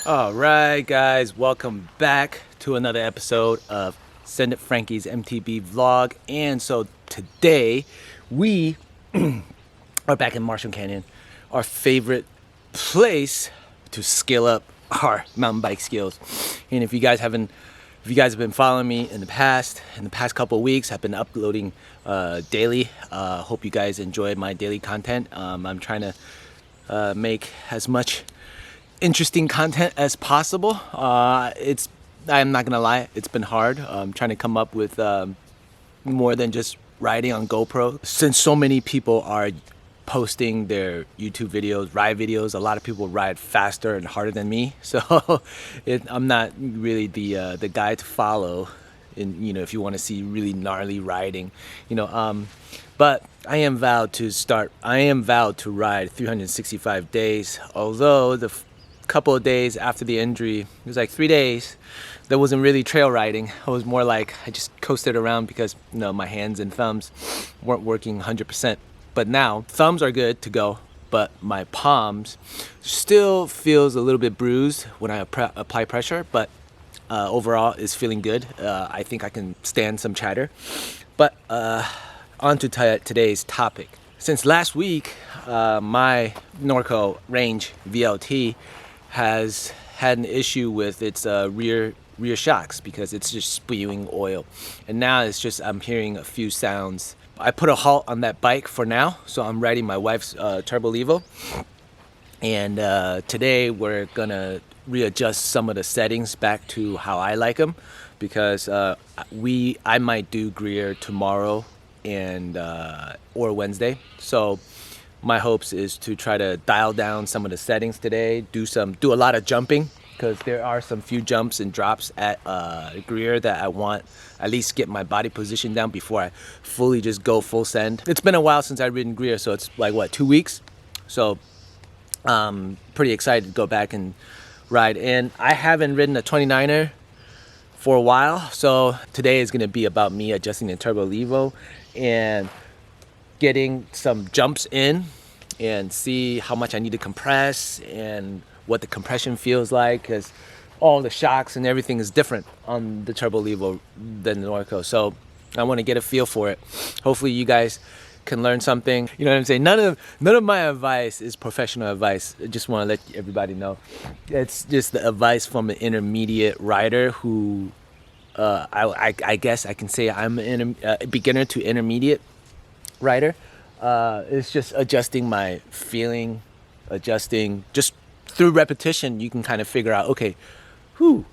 All right, guys, welcome back to another episode of Send It Frankie's MTB vlog. And so today we are back in Marshall Canyon, our favorite place to scale up our mountain bike skills. And if you guys have been following me in the past couple of weeks, I've been uploading daily. Hope you guys enjoyed my daily content. I'm trying to make as much interesting content as possible. I'm not gonna lie, it's been hard. Trying to come up with more than just riding on GoPro. Since so many people are posting their YouTube videos, ride videos, a lot of people ride faster and harder than me. So I'm not really the guy to follow. If you want to see really gnarly riding, but I am vowed to ride 365 days. Although the couple of days after the injury, it was like 3 days, that wasn't really trail riding. It was more like I just coasted around because my hands and thumbs weren't working 100%. But now thumbs are good to go, but my palms still feels a little bit bruised when I apply pressure, but overall is feeling good. I think I can stand some chatter. But on to today's topic. Since last week, my Norco Range VLT has had an issue with its rear shocks because it's just spewing oil, and now it's just I'm hearing a few sounds. I put a halt on that bike for now, so I'm riding my wife's Turbo Levo, and today we're gonna readjust some of the settings back to how I like them, because I might do Greer tomorrow and or Wednesday. So my hopes is to try to dial down some of the settings today, do a lot of jumping, because there are some few jumps and drops at Greer that I want at least get my body position down before I fully just go full send. It's been a while since I've ridden Greer, so it's like 2 weeks. So pretty excited to go back and ride. And I haven't ridden a 29er for a while, so today is going to be about me adjusting the Turbo Levo and getting some jumps in and see how much I need to compress and what the compression feels like, because all the shocks and everything is different on the Turbo Levo than the Norco. So I want to get a feel for it. Hopefully you guys can learn something. You know what I'm saying? None of my advice is professional advice. I just want to let everybody know. It's just the advice from an intermediate rider who I guess I can say I'm a beginner to intermediate rider. It's just adjusting my feeling, adjusting just through repetition. You can kind of figure out, okay,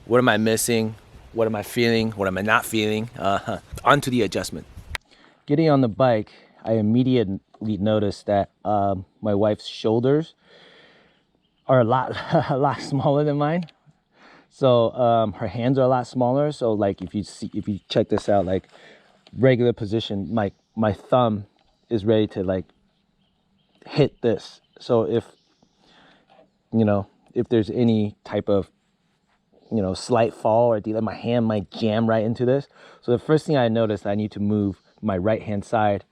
what am I missing? What am I feeling? What am I not feeling? Onto the adjustment. Getting on the bike, I immediately noticed that my wife's shoulders are a lot smaller than mine. So her hands are a lot smaller. So like if you check this out, like regular position, my thumb is ready to like hit this. So if there's any type of slight fall or delay, my hand might jam right into this. So the first thing I noticed, I need to move my right hand side.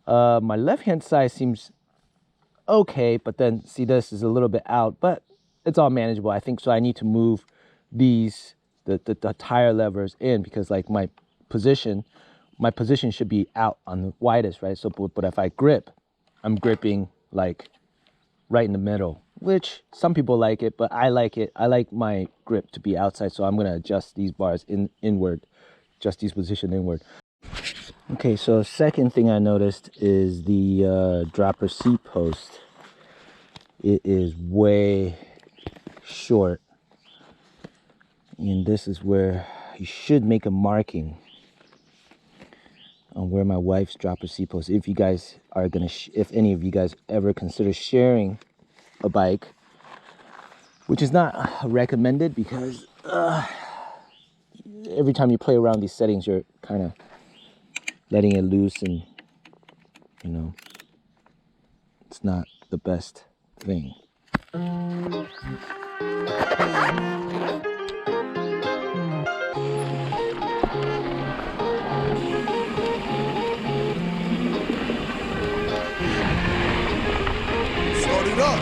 My left hand side seems okay, but then see, this is a little bit out, but it's all manageable, I think. So I need to move the tire levers in, because like my position should be out on the widest, right? So but if I grip, I'm gripping like right in the middle, which some people like it, but I like it. I like my grip to be outside, so I'm gonna adjust these bars inward, adjust these position inward. Okay, so second thing I noticed is the dropper seat post. It is way short, and this is where you should make a marking on where my wife's dropper seat post. If you guys are gonna, if any of you guys ever consider sharing a bike, which is not recommended, because every time you play around these settings, you're kind of letting it loose, and it's not the best thing. Start it up.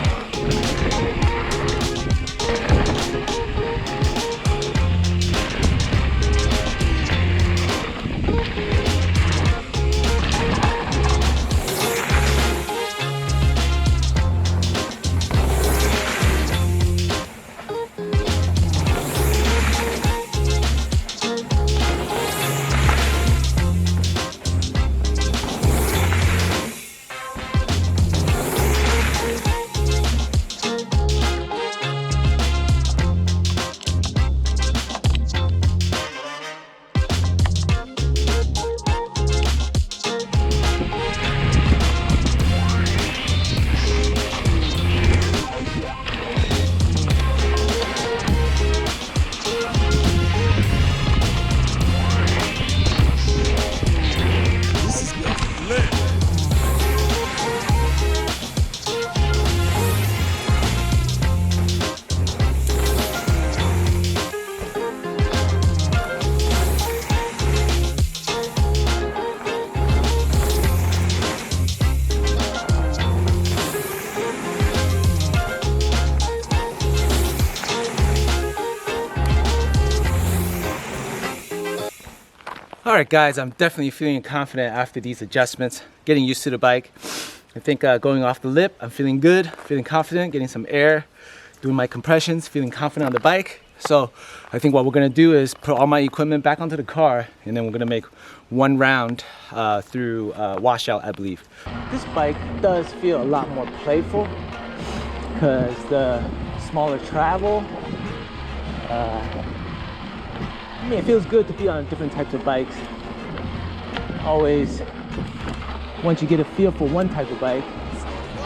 All right, guys, I'm definitely feeling confident after these adjustments, getting used to the bike. I think going off the lip, I'm feeling good, feeling confident, getting some air, doing my compressions, feeling confident on the bike. So I think what we're gonna do is put all my equipment back onto the car, and then we're gonna make one round through washout, I believe. This bike does feel a lot more playful because the smaller travel, I mean, it feels good to be on different types of bikes. Always, once you get a feel for one type of bike,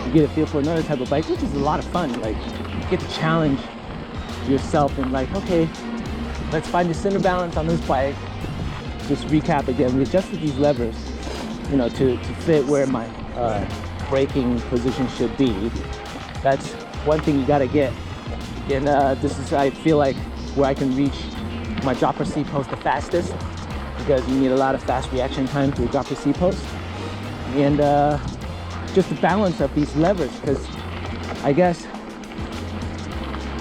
you get a feel for another type of bike, which is a lot of fun. Like, you get to challenge yourself and like, okay, let's find the center balance on this bike. Just recap again, we adjusted these levers, you know, to fit where my braking position should be. That's one thing you gotta get. And this is, I feel like, where I can reach my dropper C-post the fastest, because you need a lot of fast reaction time to a dropper C-post. And just the balance of these levers, because I guess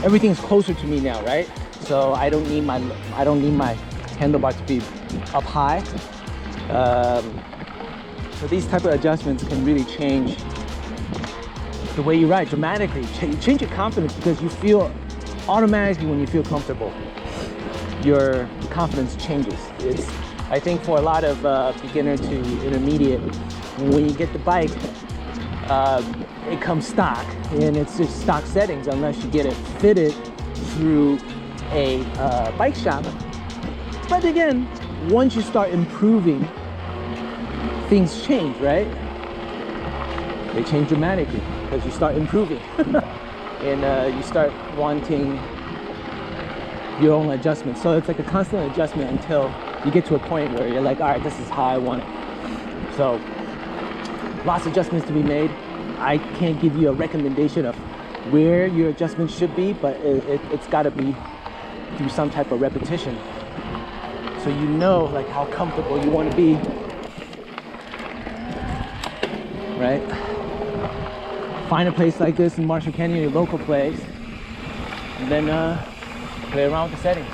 everything's closer to me now, right? So I don't need my handlebar to be up high. So these type of adjustments can really change the way you ride dramatically. Change your confidence, because you feel automatically, when you feel comfortable, your confidence changes. It's, I think, for a lot of beginner to intermediate, when you get the bike, it comes stock, and it's just stock settings unless you get it fitted through a bike shop. But again, once you start improving, things change, right? They change dramatically because you start improving and you start wanting your own adjustments. So it's like a constant adjustment until you get to a point where you're like, all right, this is how I want it. So lots of adjustments to be made. I can't give you a recommendation of where your adjustments should be, but it's got to be through some type of repetition, so you know like how comfortable you want to be, right? Find a place like this in Marshall Canyon, your local place, and then play around with the settings.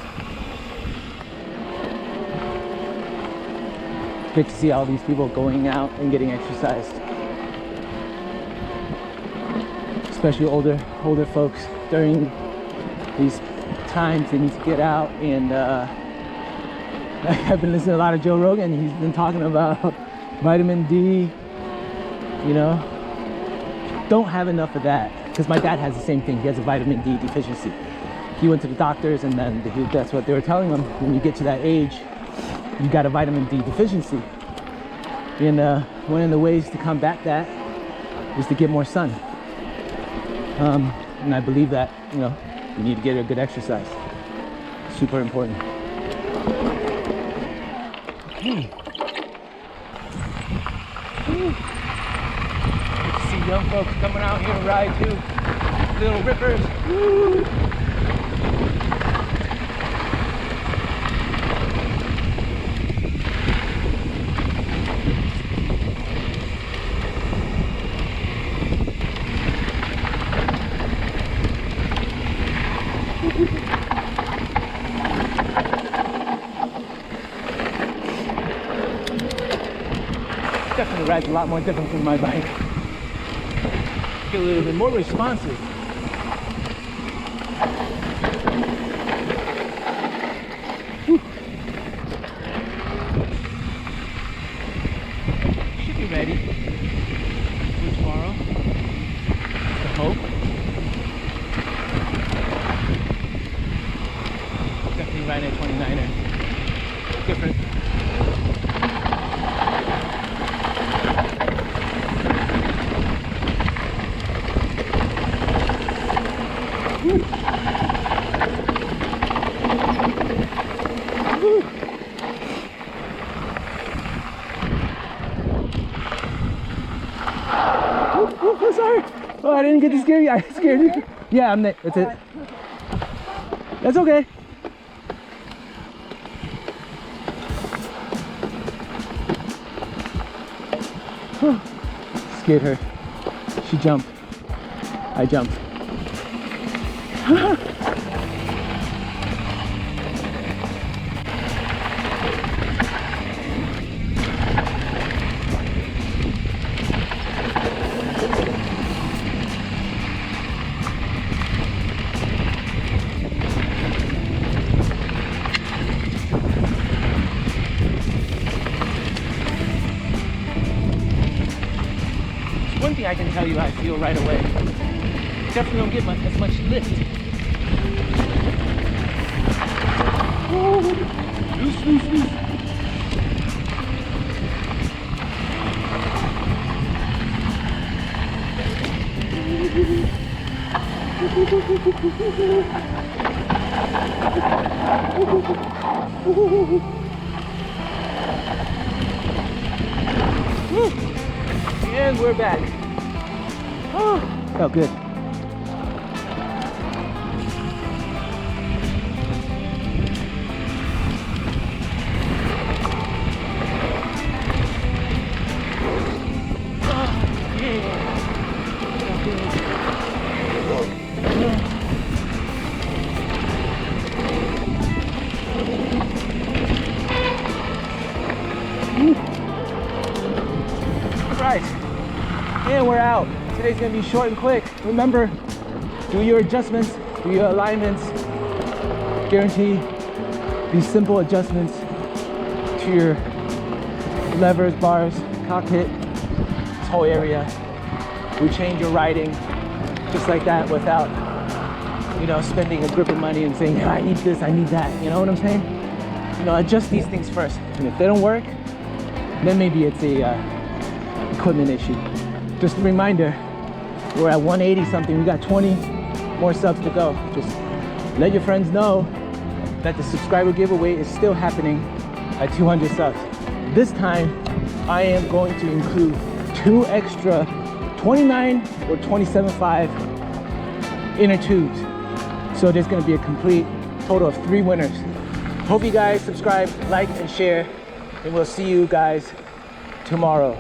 It's great to see all these people going out and getting exercise, especially older folks. During these times, they need to get out. And I've been listening to a lot of Joe Rogan. He's been talking about vitamin D. You know, don't have enough of that, because my dad has the same thing. He has a vitamin D deficiency. He went to the doctors, and then that's what they were telling him. When you get to that age, you got a vitamin D deficiency. And one of the ways to combat that is to get more sun. And I believe that, you know, you need to get a good exercise. Super important. Okay. Good to see young folks coming out here to ride too. Little rippers. Woo. Definitely rides a lot more different from my bike. Get a little bit more responsive. Whew. Should be ready for tomorrow. I hope. Definitely riding a 29er. Different. Oh, sorry. Oh, I didn't get to scare you. I scared you. Yeah, I'm there. That's it. That's okay. Scared her. She jumped. I jumped. thing I can tell you I feel right away. Definitely don't get as much lift. Oh, loose, loose, loose. And we're back. Oh, felt good. Right, and we're out. Today's gonna be short and quick. Remember, do your adjustments, do your alignments. Guarantee these simple adjustments to your levers, bars, cockpit, this whole area. We change your riding just like that without, you know, spending a grip of money and saying, I need this, I need that. You know what I'm saying? You know, adjust these things first. And if they don't work, then maybe it's a equipment issue. Just a reminder, we're at 180 something. We got 20 more subs to go. Just let your friends know that the subscriber giveaway is still happening at 200 subs. This time, I am going to include 2 extra 29 or 27.5 inner tubes. So there's gonna be a complete total of 3 winners. Hope you guys subscribe, like, and share, and we'll see you guys tomorrow.